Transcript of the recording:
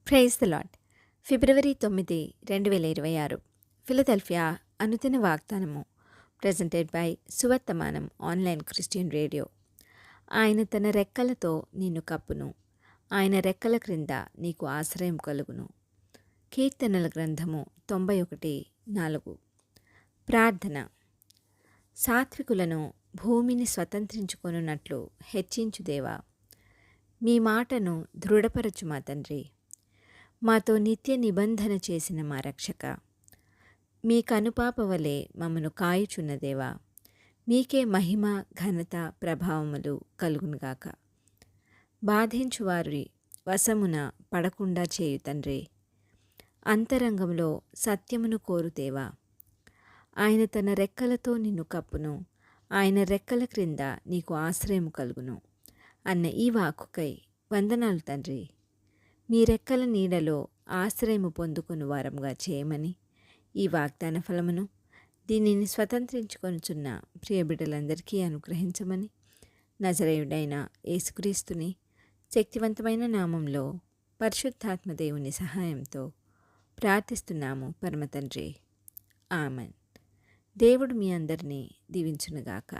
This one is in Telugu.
Praise the lord. ఫిబ్రవరి 9, 2026 ఫిలదెల్ఫియా అనుదిన వాగ్దానము presented by Suvarthamanam online Christian radio. ఆయన తన రెక్కలతో నిన్ను కప్పును, ఆయన రెక్కల క్రింద నీకు ఆశ్రయం కలుగును. కీర్తనల గ్రంథము 91:4. ప్రార్థన. సాత్వికులను భూమిని స్వతంత్రించుకొనున్నట్లు హెచ్చించు దేవా, మీ మాటను దృఢపరచు మా తండ్రి. మాతో నిత్య నిబంధన చేసిన మా రక్షక, మీ కనుపాప వలె మమ్మను కాయుచున్న దేవా, మీకే మహిమ ఘనత ప్రభావములు కలుగునుగాక. బాధించువారి వశమున పడకుండా చేయు తండ్రి, అంతరంగంలో సత్యమును కోరు దేవా. ఆయన తన రెక్కలతో నిన్ను కప్పును, ఆయన రెక్కల క్రింద నీకు ఆశ్రయం కలుగును అన్న ఈ వాక్కుకై వందనాలు తండ్రి. మీ రెక్కల నీడలో ఆశ్రయము పొందుకుని వారంగా చేయమని ఈ వాగ్దాన ఫలమును దీనిని స్వతంత్రించుకొనుచున్న ప్రియ బిడ్డలందరికీ అనుగ్రహించమని నజరేయుడైన యేసుక్రీస్తుని శక్తివంతమైన నామంలో పరిశుద్ధాత్మ దేవుని సహాయంతో ప్రార్థిస్తున్నాము పరమ తండ్రి. ఆమెన్. దేవుడు మీ అందరినీ దీవించునుగాక.